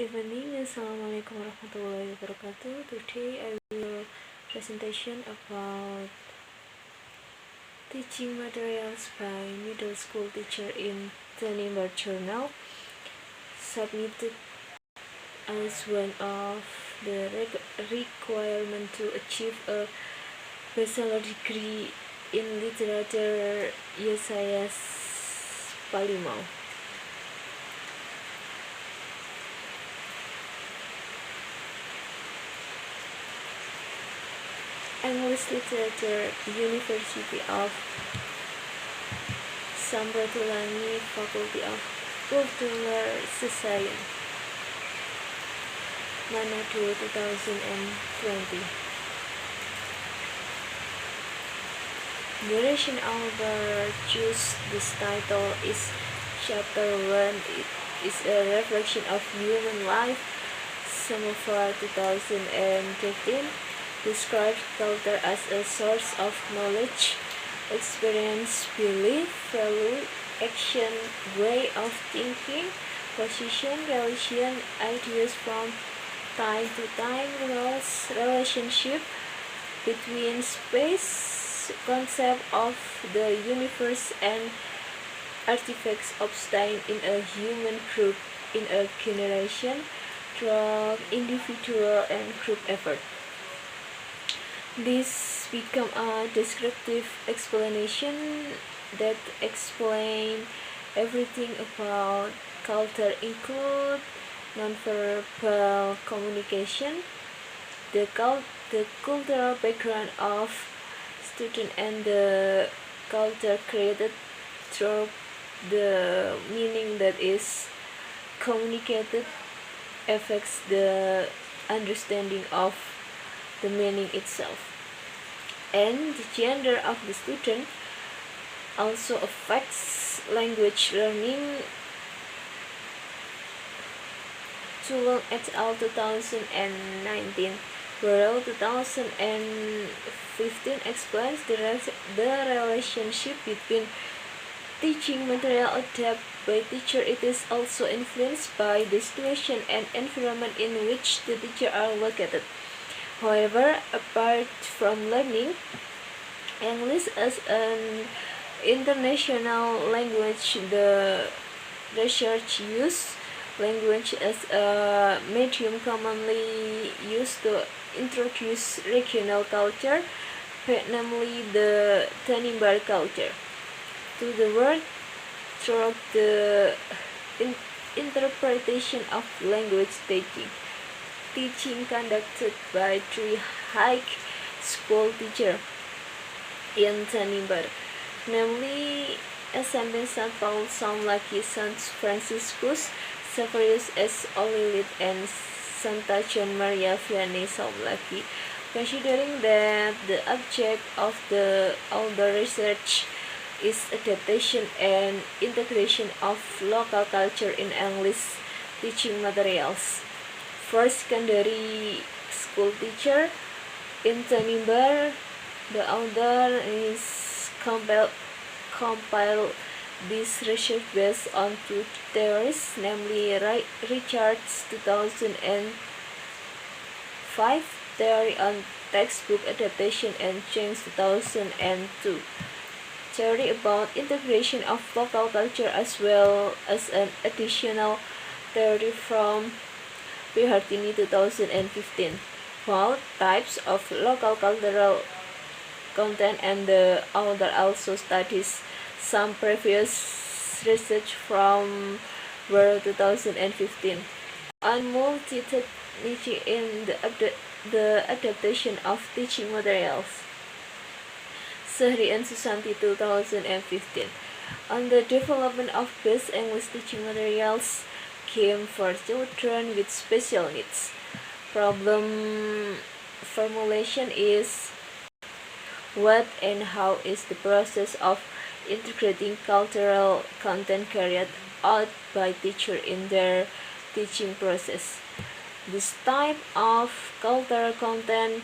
evening, Assalamualaikum warahmatullahi wabarakatuh. Today I will presentation about teaching materials by middle school teacher in Tanimbar Journal, submitted as one of the requirement to achieve a bachelor degree in literature Yesayas Palimau. English Literature, University of Samratulangi, Faculty of Cultural Science, Manado 2020. The Russian author chose this title is Chapter 1. It is a reflection of human life. Summer 2015 describes culture as a source of knowledge, experience, belief, value, action, way of thinking, position, relation, ideas from time to time, roles, relationship between space, concept of the universe, and artifacts obtained in a human group in a generation through individual and group effort. This become a descriptive explanation that explain everything about culture, include nonverbal communication, the cultural background of student, and the culture created through the meaning that is communicated affects the understanding of the meaning itself, and the gender of the student also affects language learning. Tulung et al. 2019, whereas 2015 explains the relationship between teaching material adapted by teacher. It is also influenced by the situation and environment in which the teacher are located. However, apart from learning English as an international language, the research use language as a medium commonly used to introduce regional culture, namely the Tanimbar culture, to the world through the interpretation of language teaching conducted by 3 high school teachers in Tanimbar, namely assigment St. Paul, San Lucky, San Franciscus, Severus S. Olilit, and Santa John Maria Vianney San Lucky. Considering that the object of all the research is adaptation and integration of local culture in English teaching materials. First secondary school teacher in Tanimbar, the author is compile this research based on 2 theories, namely Richard's 2005 theory on textbook adaptation and Cheng's 2002 theory about integration of local culture, as well as an additional theory from Pihartini 2015, about types of local cultural content, and the author also studies some previous research from 2015 on multi-technicity in the adaptation of teaching materials. Sehri and Susanti 2015 on the development of best English teaching materials game for children with special needs. Problem formulation is: what and how is the process of integrating cultural content carried out by teachers in their teaching process? This type of cultural content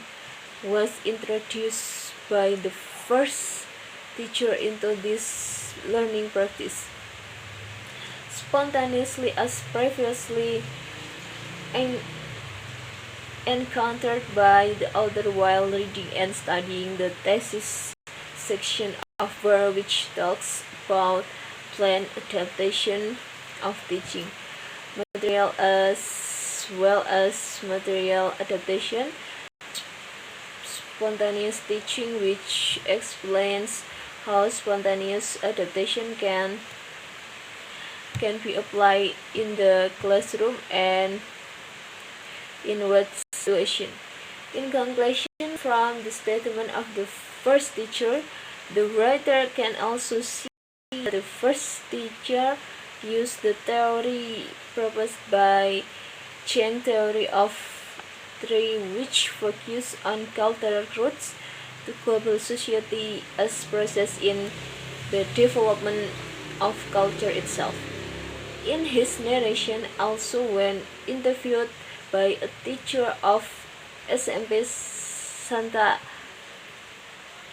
was introduced by the first teacher into this learning practice spontaneously, as previously en- encountered by the author while reading and studying the thesis section of Burr, which talks about planned adaptation of teaching material as well as material adaptation, spontaneous teaching, which explains how spontaneous adaptation can be applied in the classroom and in what situation. In conclusion, from the statement of the first teacher, the writer can also see that the first teacher used the theory proposed by Cheng theory of three, which focus on cultural roots to global society as process in the development of culture itself. In his narration, also when interviewed by a teacher of SMP Santa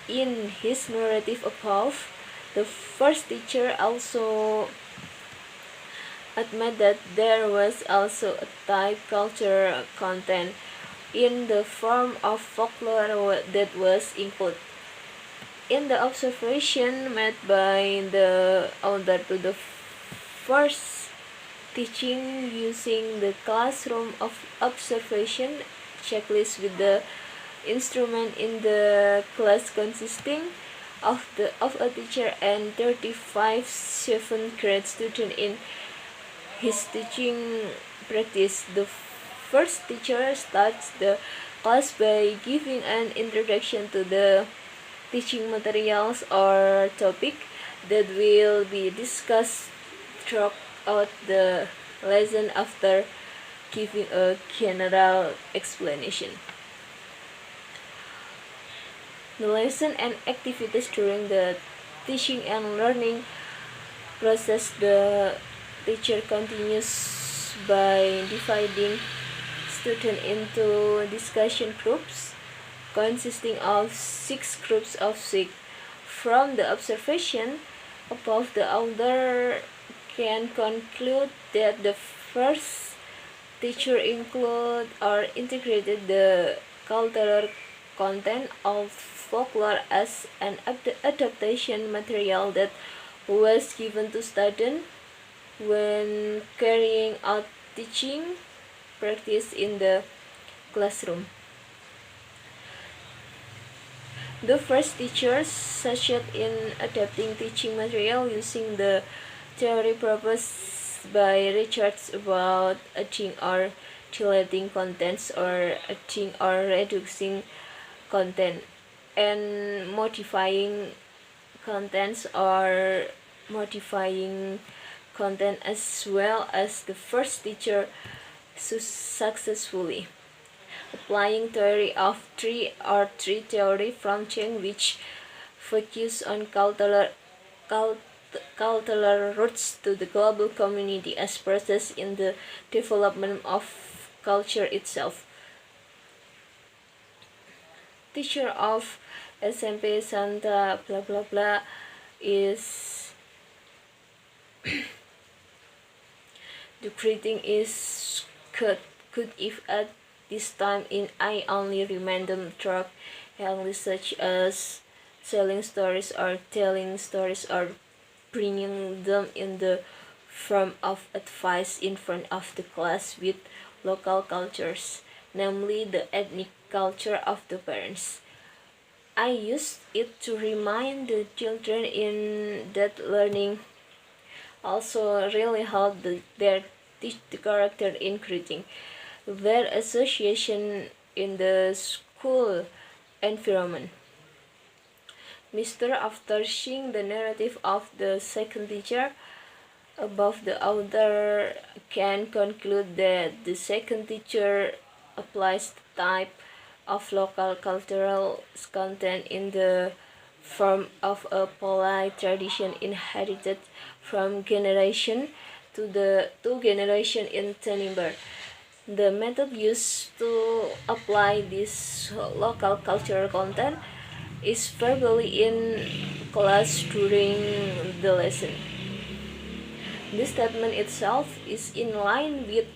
in his narrative above, the first teacher also admit that there was also a type culture content in the form of folklore that was included in the observation made by the author to the first teaching using the classroom of observation checklist with the instrument in the class consisting of a teacher and 35 7th grade students in his teaching practice. The first teacher starts the class by giving an introduction to the teaching materials or topic that will be discussed throughout the lesson after giving a general explanation. The lesson and activities during the teaching and learning process, the teacher continues by dividing students into discussion groups consisting of 6 groups of 6. From the observation above, the author can conclude that the first teacher include or integrated the cultural content of folklore as an adaptation material that was given to students when carrying out teaching practice in the classroom. The first teacher succeeded in adapting teaching material using the theory proposed by Richards about adding or deleting contents or adding or reducing content and modifying contents or modifying content, as well as the first teacher successfully applying theory of three or three theory from Cheng, which focus on cultural roots to the global community as process in the development of culture itself. Teacher of SMP Santa blah blah blah is the greeting is good if at this time in I only remind them track English such as selling stories or telling stories or bringing them in the form of advice in front of the class with local cultures, namely the ethnic culture of the parents. I used it to remind the children in that learning also really helped their the character in creating their association in the school environment. Mr. After seeing the narrative of the second teacher above, the author can conclude that the second teacher applies the type of local cultural content in the form of a polite tradition inherited from generation to generation in Tanimbar. The method used to apply this local cultural content is verbally in class during the lesson. This statement itself is in line with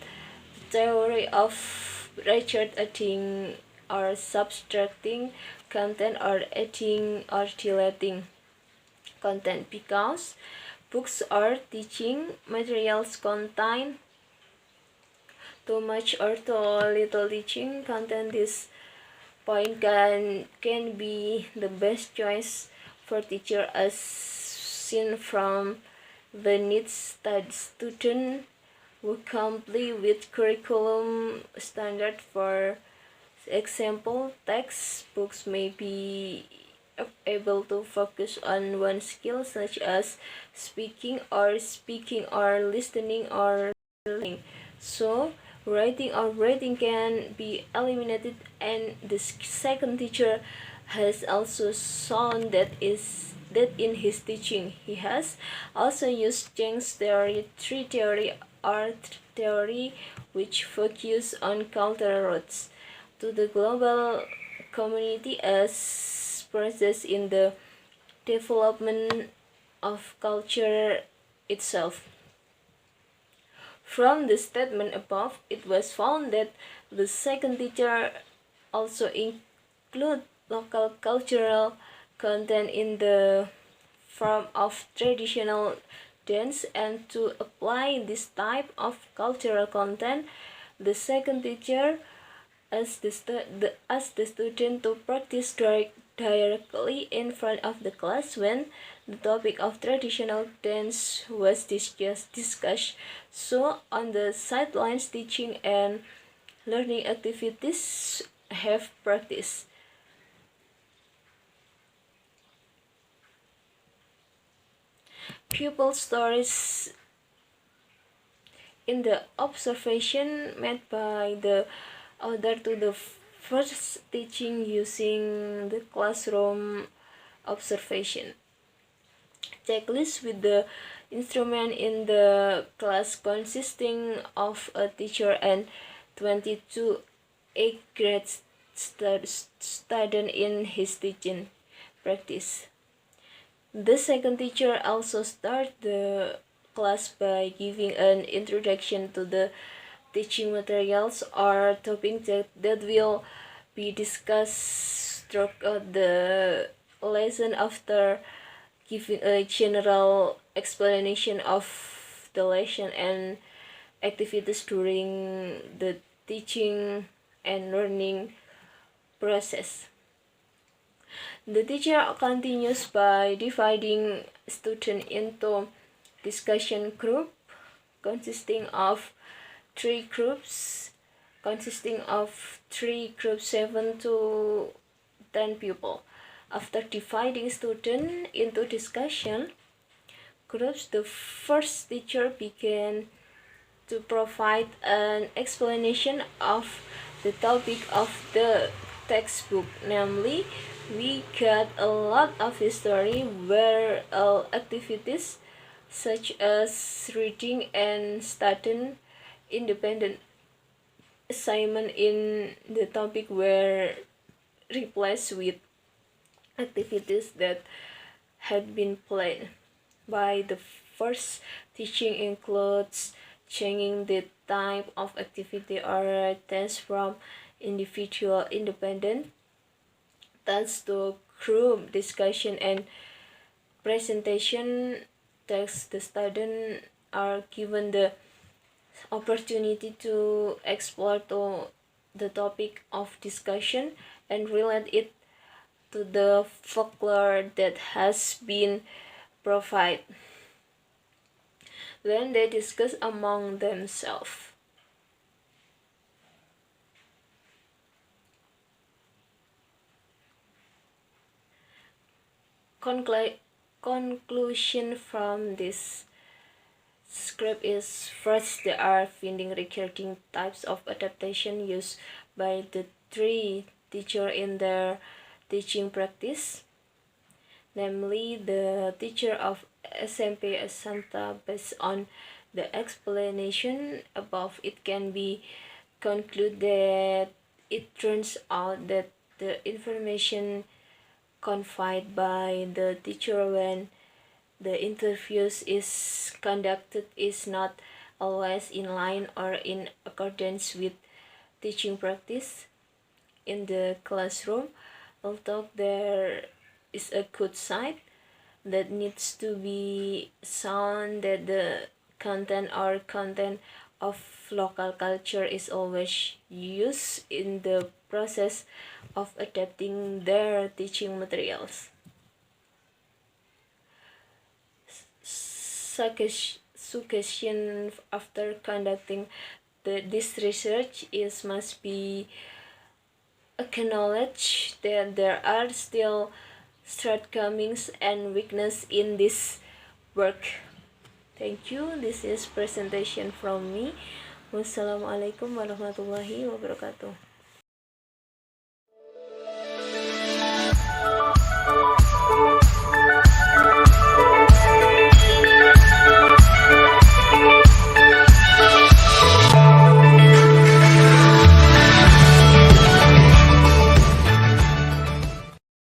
theory of Richard adding or subtracting content or adding or deleting content because books or teaching materials contain too much or too little teaching content. This point can be the best choice for teacher as seen from the needs that student who comply with curriculum standard. For example, textbooks may be able to focus on one skill such as speaking or listening or learning. So writing can be eliminated, and the second teacher has also shown that in his teaching he has also used Cheng's theory, tree theory or theory, which focus on cultural roots to the global community as process in the development of culture itself. From the statement above, it was found that the second teacher also include local cultural content in the form of traditional dance, and to apply this type of cultural content, the second teacher asked the student to practice directly in front of the class when the topic of traditional dance was discussed. So on the sidelines, teaching and learning activities have practice. Pupil stories in the observation made by the author to the first teaching using the classroom observation checklist with the instrument in the class consisting of a teacher and 22 8th grade student in his teaching practice. The second teacher also started the class by giving an introduction to the teaching materials or topics that will be discussed throughout the lesson. After giving a general explanation of the lesson and activities during the teaching and learning process, the teacher continues by dividing students into discussion group consisting of three groups 7 to 10 people. After dividing students into discussion groups, the first teacher began to provide an explanation of the topic of the textbook. Namely, we got a lot of history where all activities such as reading and studying independent assignment in the topic were replaced with activities that had been planned by the first teaching includes changing the type of activity or test from individual independent tasks to group discussion and presentation tasks. The students are given the opportunity to explore the topic of discussion and relate it to the folklore that has been provided. Then they discuss among themselves. Conclusion from this script is: first, there are finding regarding types of adaptation used by the three teachers in their teaching practice. Namely, the teacher of SMP Asanta, based on the explanation above, it can be concluded that it turns out that the information conveyed by the teacher when the interviews is conducted is not always in line or in accordance with teaching practice in the classroom. Although there is a good side that needs to be shown, that the content of local culture is always used in the process of adapting their teaching materials. Suggestion after conducting this research is must be acknowledge that there are still shortcomings and weakness in this work. Thank you. This is presentation from me. Wassalamualaikum warahmatullahi wabarakatuh.